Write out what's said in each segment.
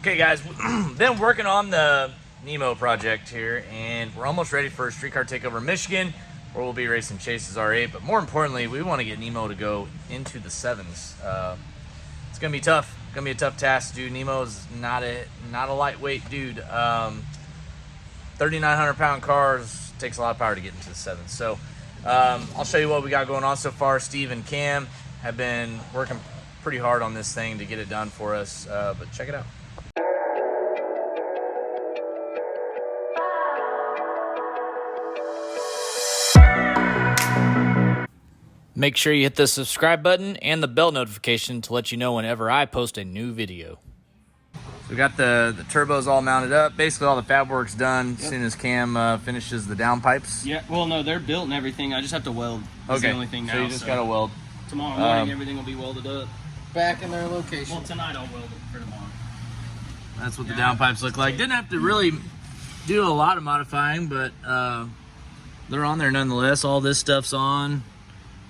Okay guys, been working on the Nemo project here, and we're almost ready for a streetcar takeover in Michigan, where we'll be racing Chase's R8. But more importantly, we want to get Nemo to go into the sevens. It's gonna be tough. It's gonna be a tough task, dude. Nemo's not a lightweight dude. 3,900 pound cars takes a lot of power to get into the sevens. So I'll show you what we got going on so far. Steve and Cam have been working pretty hard on this thing to get it done for us, but check it out. Make sure you hit the subscribe button and the bell notification to let you know whenever I post a new video. So we got the turbos all mounted up. Basically all the fab work's done as soon as Cam finishes the downpipes. Yeah, well no, they're built and everything. I just have to weld. That's the only thing now. So you just gotta weld. Tomorrow morning everything will be welded up. Back in their location. Well, tonight I'll weld it for tomorrow. That's what the downpipes look like. Didn't have to really do a lot of modifying, but they're on there nonetheless. All this stuff's on.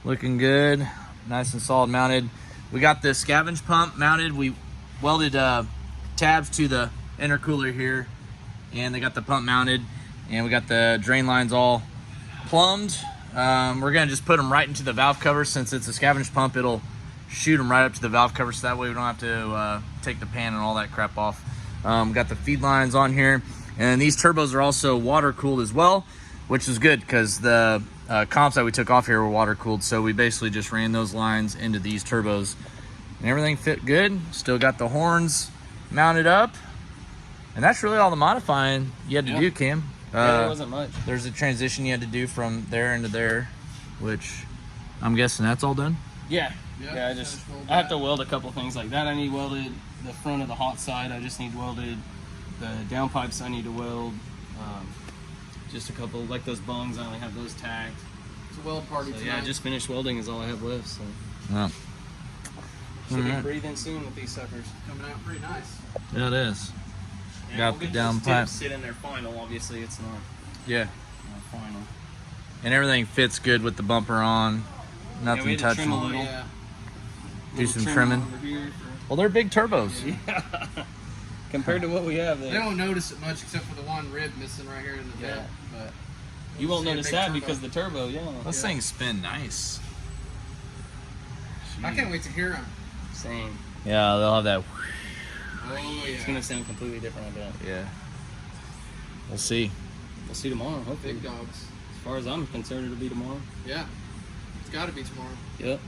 Looking good, nice and solid mounted. We got the scavenge pump mounted. We welded tabs to the intercooler here, and they got the pump mounted, and we got the drain lines all plumbed. We're gonna just put them right into the valve cover. Since it's a scavenge pump, it'll shoot them right up to the valve cover, so that way we don't have to take the pan and all that crap off. Got the feed lines on here, and these turbos are also water cooled as well, which is good because the comps that we took off here were water cooled, so we basically just ran those lines into these turbos and everything fit good. Still got the horns mounted up, and that's really all the modifying you had to do, Cam. There wasn't much. There's a transition you had to do from there into there, which I'm guessing that's all done. Yeah, I have to weld a couple things like that. I need welded the front of the hot side. I just need welded the downpipes. I need to weld just a couple, like those bungs. I only have those tagged. It's a weld party tonight. Yeah, I just finished welding is all I have left. So should be breathing soon with these suckers. Coming out pretty nice. Yeah, it is. Yeah, Got the downpipe. Sit in there final. Obviously, it's not. Yeah. Not final. And everything fits good with the bumper on. Nothing we had to touching. trim a little. Yeah. Do some trimming. Well, they're big turbos. Yeah. Compared to what we have there. They don't notice it much except for the one rib missing right here in the bed. But you won't notice that because the turbo, Those things spin nice. I can't wait to hear them. Same. Yeah, they'll have that. Oh yeah. It's gonna sound completely different, I bet. Yeah. We'll see. We'll see tomorrow, hopefully. Big dogs. As far as I'm concerned, it'll be tomorrow. Yeah. It's got to be tomorrow. Yep.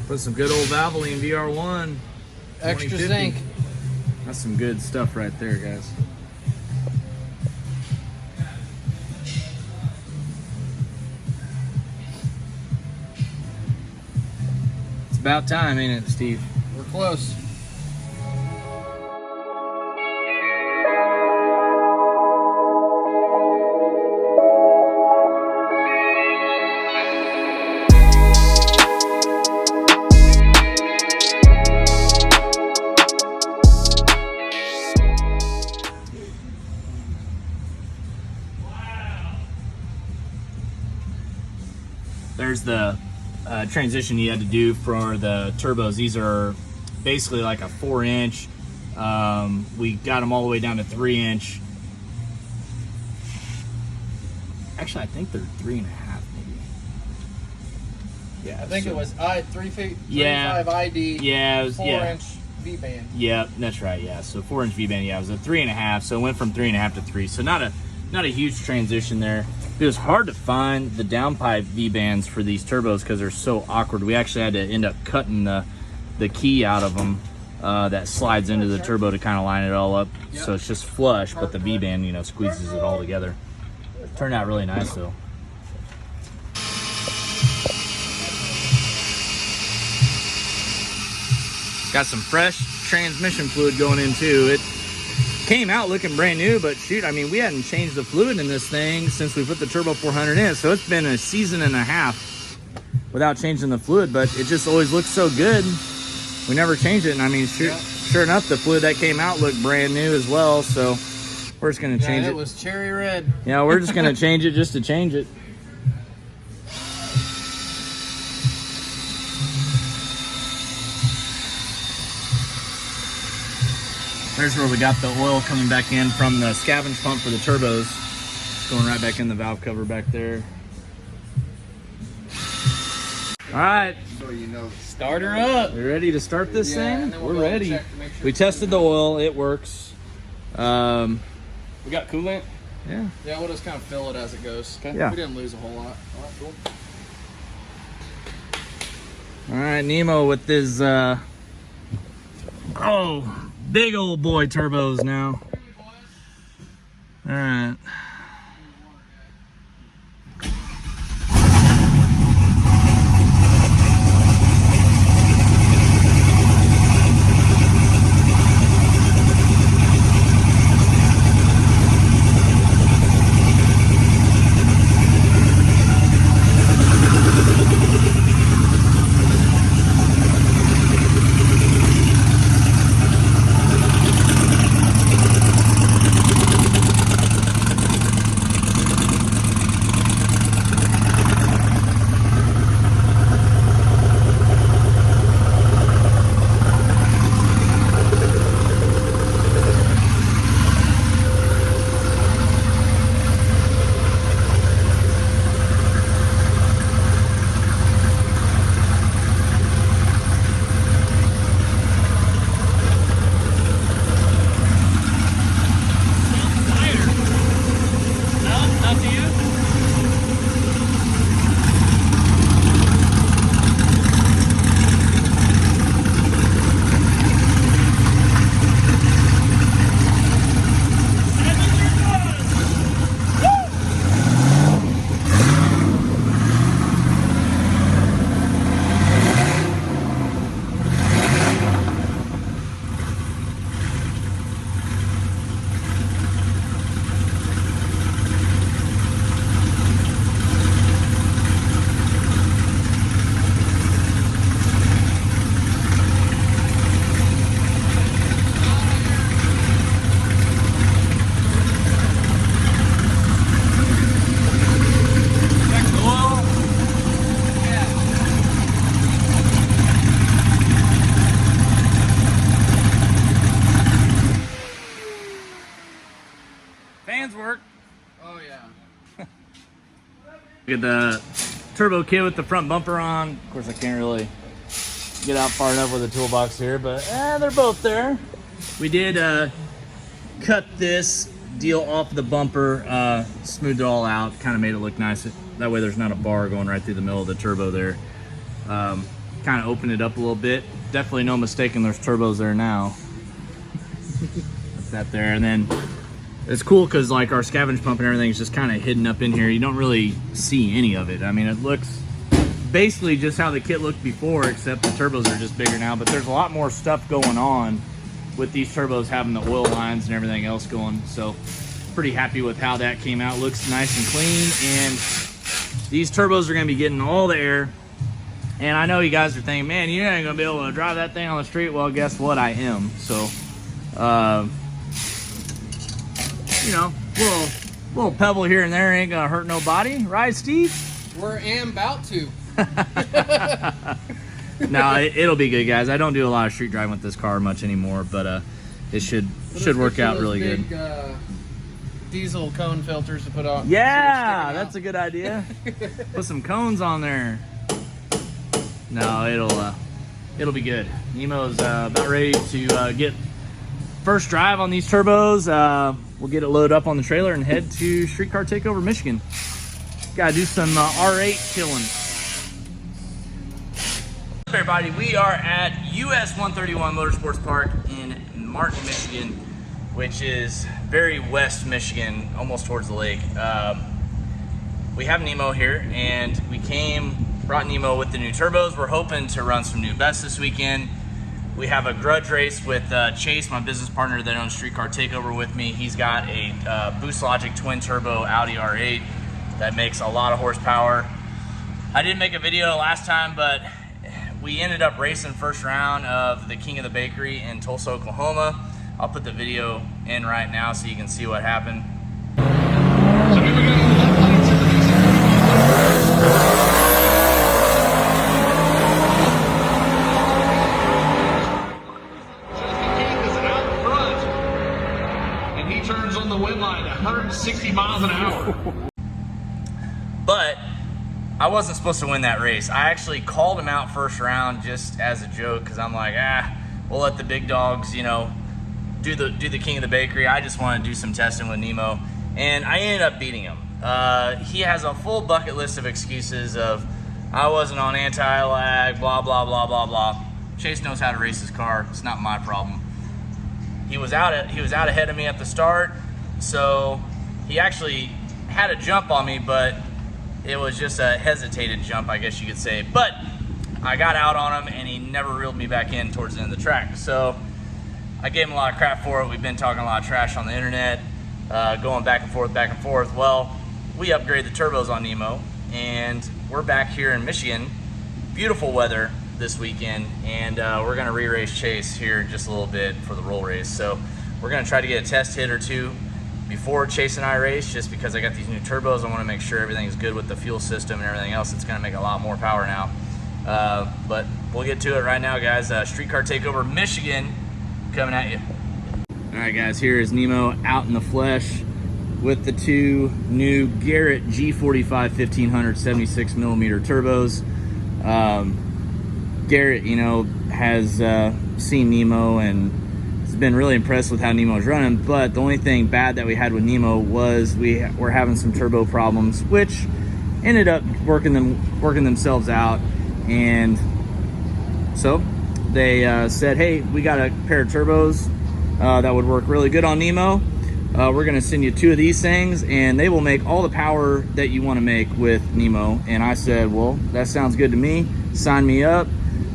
Put some good old Valvoline VR1. Extra 2050. zinc. That's some good stuff right there, guys. It's about time, ain't it, Steve? We're close. There's the transition you had to do for the turbos. These are basically like a 4-inch. We got them all the way down to 3-inch. Actually, I think they're 3.5 maybe. Yeah, I think it was 3 feet, 35 Yeah. ID, Yeah, it was, 4-inch V-band. Yeah, that's right. Yeah, so 4-inch V-band. Yeah, it was a 3.5. So it went from 3.5 to 3. So not a huge transition there. It was hard to find the downpipe V-bands for these turbos because they're so awkward. We actually had to end up cutting the key out of them that slides into the turbo to kind of line it all up. Yep. So it's just flush, but the V-band, squeezes it all together. Turned out really nice though. Got some fresh transmission fluid going in too. It came out looking brand new, but shoot, I mean, we hadn't changed the fluid in this thing since we put the Turbo 400 in, so it's been a season and a half without changing the fluid, but it just always looks so good. We never changed it, and I mean, sure enough, the fluid that came out looked brand new as well, so we're just gonna change it. It was cherry red. Yeah, we're just gonna change it just to change it. There's where we got the oil coming back in from the scavenge pump for the turbos. It's going right back in the valve cover back there. All right. So you know. Start her up. You ready to start this thing? We'll We're ready. check to make sure We tested the oil. It works. We got coolant. Yeah. Yeah, we'll just kind of fill it as it goes. Okay. Yeah. We didn't lose a whole lot. All right, cool. All right, Nemo with his, big old boy turbos now. All right. Fans work. Oh, yeah. Look at the turbo kit with the front bumper on. Of course, I can't really get out far enough with the toolbox here, but they're both there. We did cut this deal off the bumper, smoothed it all out, kind of made it look nice. That way there's not a bar going right through the middle of the turbo there. Kind of opened it up a little bit. Definitely no mistaking there's turbos there now. Put that there, and then it's cool because like our scavenge pump and everything is just kind of hidden up in here. You don't really see any of it. I mean, it looks basically just how the kit looked before, except the turbos are just bigger now. But there's a lot more stuff going on with these turbos having the oil lines and everything else going. So pretty happy with how that came out. Looks nice and clean. And these turbos are going to be getting all the air. And I know you guys are thinking, man, you're not going to be able to drive that thing on the street. Well, guess what? I am. So, you know, little pebble here and there ain't gonna hurt nobody, right, Steve? We're about to. No, it'll be good, guys. I don't do a lot of street driving with this car much anymore, but it should work out really good. Diesel cone filters to put on. Yeah, that's a good idea. Put some cones on there. No, it'll be good. Nemo's about ready to get first drive on these turbos. We'll get it loaded up on the trailer and head to Streetcar Takeover, Michigan. Gotta do some R8 killing. Everybody, we are at US 131 Motorsports Park in Martin, Michigan, which is very west Michigan, almost towards the lake. We have Nemo here, and we brought Nemo with the new turbos. We're hoping to run some new bests this weekend. We have a grudge race with Chase, my business partner that owns Streetcar Takeover with me. He's got a Boost Logic twin turbo Audi R8 that makes a lot of horsepower. I didn't make a video last time, but we ended up racing first round of the King of the Bakery in Tulsa, Oklahoma. I'll put the video in right now so you can see what happened. So here we go. Turns on the wind line at 160 miles an hour. But I wasn't supposed to win that race. I actually called him out first round just as a joke because I'm like, we'll let the big dogs, you know, do the King of the Bakery. I just want to do some testing with Nemo, and I ended up beating him. He has a full bucket list of excuses of I wasn't on anti-lag, blah blah blah blah blah. Chase knows how to race his car. It's not my problem. He was out ahead of me at the start, so he actually had a jump on me, but it was just a hesitated jump, I guess you could say. But I got out on him, and he never reeled me back in towards the end of the track. So I gave him a lot of crap for it. We've been talking a lot of trash on the internet, going back and forth, back and forth. Well, we upgraded the turbos on Nemo, and we're back here in Michigan. Beautiful weather this weekend, and we're gonna re-race Chase here in just a little bit for the roll race. So we're gonna try to get a test hit or two before Chase and I race, just because I got these new turbos. I want to make sure everything's good with the fuel system and everything else. It's gonna make a lot more power now, but we'll get to it right now, guys. Streetcar Takeover Michigan coming at you. All right, guys, here is Nemo out in the flesh with the two new Garrett G45 1500 76 millimeter turbos. Garrett, you know, has seen Nemo and has been really impressed with how Nemo's running, but the only thing bad that we had with Nemo was we were having some turbo problems, which ended up working themselves out. And so they said, hey, we got a pair of turbos that would work really good on Nemo. We're gonna send you two of these things, and they will make all the power that you want to make with Nemo. And I said, well, that sounds good to me. Sign me up.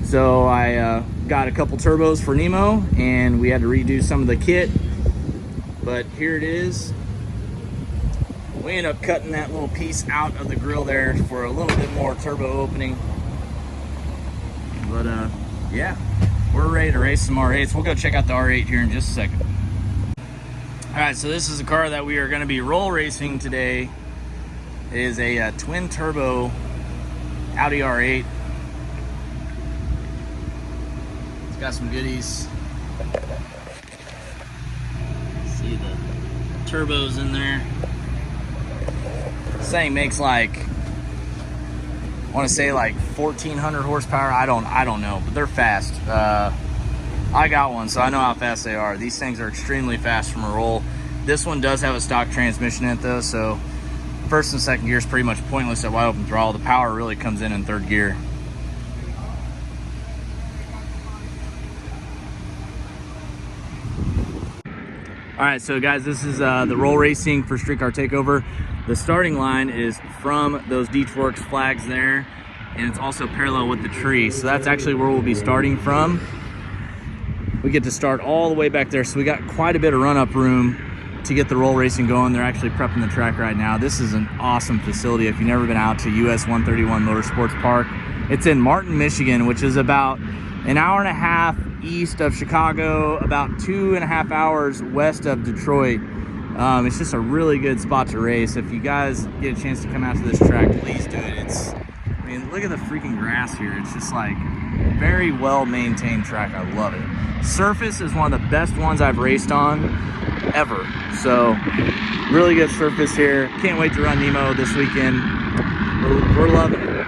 So I got a couple turbos for Nemo, and we had to redo some of the kit, but here it is. We ended up cutting that little piece out of the grill there for a little bit more turbo opening. But yeah, we're ready to race some R8s. We'll go check out the R8 here in just a second. All right, so this is a car that we are going to be roll racing today. It is a twin turbo Audi R8. Got some goodies. See the turbos in there. This thing makes like, I want to say like 1,400 horsepower. I don't know, but they're fast. I got one, so I know how fast they are. These things are extremely fast from a roll. This one does have a stock transmission in it though, so first and second gear is pretty much pointless at wide open throttle. The power really comes in third gear. All right, so guys, this is the roll racing for Streetcar Takeover. The starting line is from those Deechworks flags there, and it's also parallel with the tree. So that's actually where we'll be starting from. We get to start all the way back there, so we got quite a bit of run-up room to get the roll racing going. They're actually prepping the track right now. This is an awesome facility. If you've never been out to US 131 Motorsports Park, it's in Martin, Michigan, which is about an hour and a half east of Chicago, about 2.5 hours west of Detroit. It's just a really good spot to race. If you guys get a chance to come out to this track, please do it. I mean, look at the freaking grass here. It's just like very well maintained track. I love it. Surface is one of the best ones I've raced on ever. So really good surface here. Can't wait to run Nemo this weekend. We're loving it.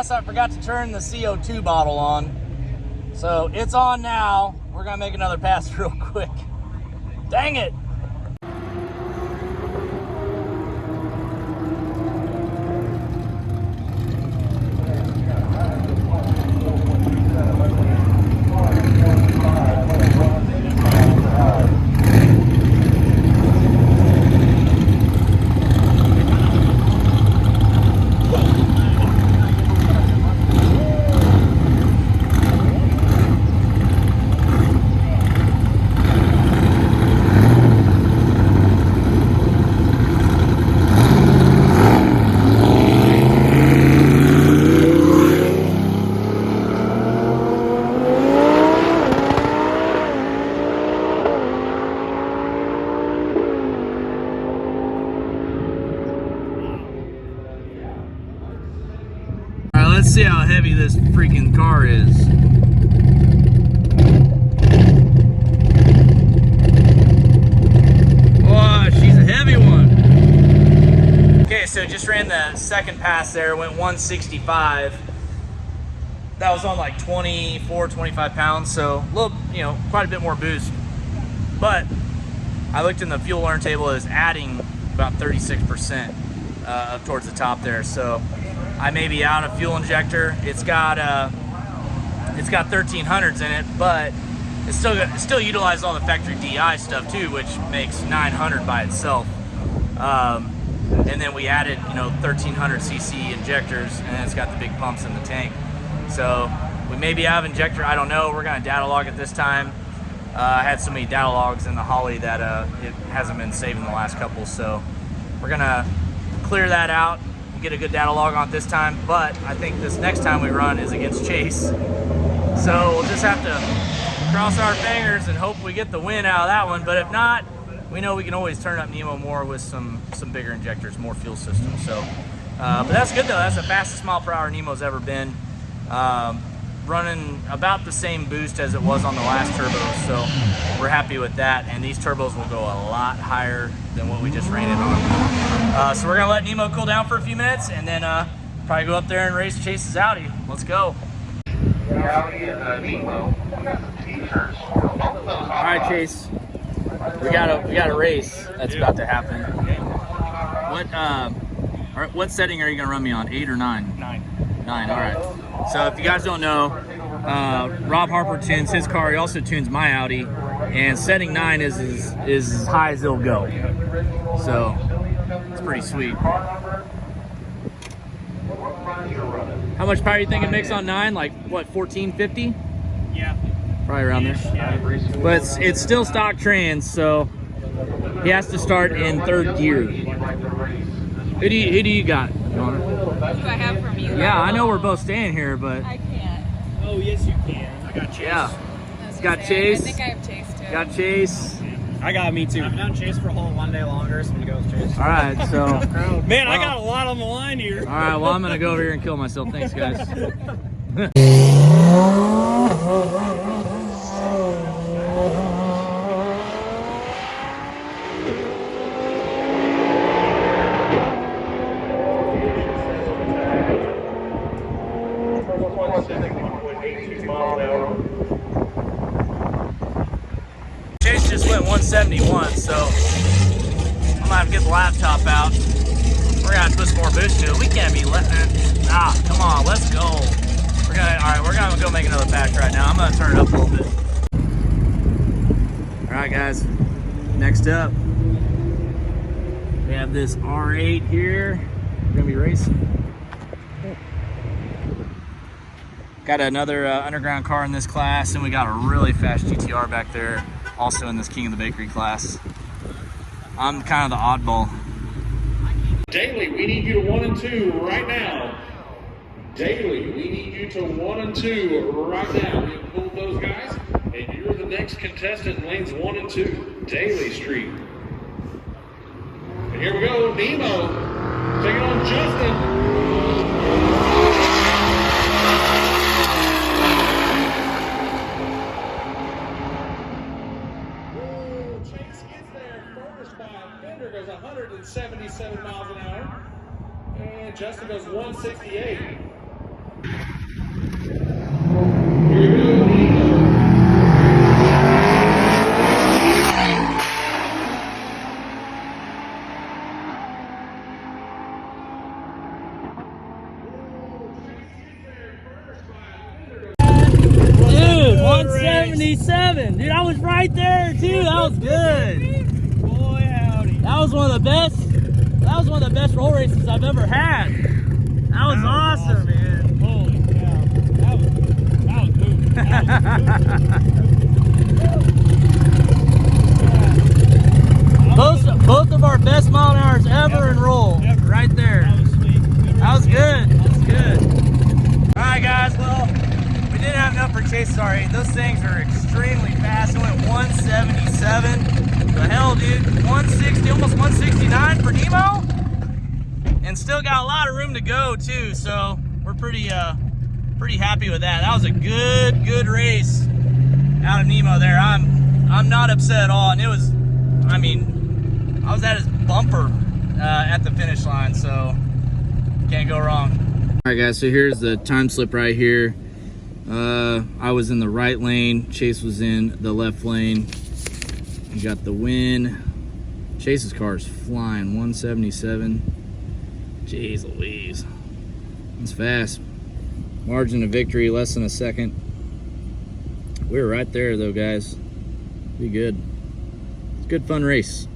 pass, I forgot to turn the CO2 bottle on. So it's on now. We're gonna make another pass real quick. Dang it. Let's see how heavy this freaking car is. Oh, she's a heavy one. Okay, so just ran the second pass there, went 165. That was on like 24, 25 pounds, so a little, quite a bit more boost. But I looked in the fuel learn table, it was adding about 36% towards the top there, so I may be out of fuel injector. It's got 1300s in it, but it's still utilizes all the factory DI stuff too, which makes 900 by itself. And then we added 1300 cc injectors, and it's got the big pumps in the tank. So we may be out of injector. I don't know. We're gonna data log it this time. I had so many data logs in the Holly that it hasn't been saving the last couple, so we're gonna clear that out. Get a good data log on it this time, but I think this next time we run is against Chase, so we'll just have to cross our fingers and hope we get the win out of that one. But if not, we know we can always turn up Nemo more with some bigger injectors, more fuel systems. So but that's good though. That's the fastest mile per hour Nemo's ever been, running about the same boost as it was on the last turbo, so we're happy with that. And these turbos will go a lot higher than what we just ran it on. So we're gonna let Nemo cool down for a few minutes, and then probably go up there and race Chase's Audi. Let's go. All right, Chase, we got a race that's about to happen. What setting are you gonna run me on? 8 or 9? 9. All right. So if you guys don't know, Rob Harper tunes his car. He also tunes my Audi, and setting 9 is as high as it'll go. So it's pretty sweet. How much power do you think it makes on 9? Like what, 1450? Yeah. Probably around there. Yeah. But it's still stock trans, so he has to start in 3rd gear. Who do you got? Who do I have from you? Yeah, I know we're both staying here, but I can't. Oh yes, you can. I got Chase. yeah, I was got gonna say, Chase. I think I have Chase too. Got Chase. I got me too. I've done Chase for a whole one day longer, so I'm gonna go with Chase. All right, so Man, I got a lot on the line here. all right, well I'm gonna go over here and kill myself. Thanks, guys. Chase just went 171, so I'm gonna have to get the laptop out. We're gonna have to put some more boost to it. We can't be letting it. Come on, let's go. We're gonna go make another pass right now. I'm gonna turn it up a little bit. All right, guys. Next up, we have this R8 here. We're gonna be racing. Got another underground car in this class, and we got a really fast GTR back there, also in this King of the Bakery class. I'm kind of the oddball. Daily, we need you to 1 and 2 right now. Daily, we need you to 1 and 2 right now. We pulled those guys, and you're the next contestant in lanes 1 and 2, Daily Street. And here we go, Nemo taking on Justin. Chase gets there first by a fender, goes 177 miles an hour. And Justin goes 168. Dude, 177. Dude, I was right there too. That was good. Boy, howdy. That was one of the best. That was one of the best roll races I've ever had. That was awesome, man. Holy cow. That was moving. Both of our best mile an hours ever in roll. Right there. That was sweet. That was good. That was good. All right, guys. Well, we didn't have enough for Chase. Sorry. Those things are extremely fast. It went 177. The hell, dude. 160, almost 169 for Nemo. And still got a lot of room to go too. So we're pretty happy with that. That was a good race out of Nemo there. I'm not upset at all. And it was, I mean, I was at his bumper at the finish line, so can't go wrong. All right, guys, so here's the time slip right here. I was in the right lane. Chase was in the left lane. You got the win. Chase's car is flying, 177. Jeez Louise. It's fast. Margin of victory, less than a second. We were right there, though, guys. Be good. It's a good, fun race.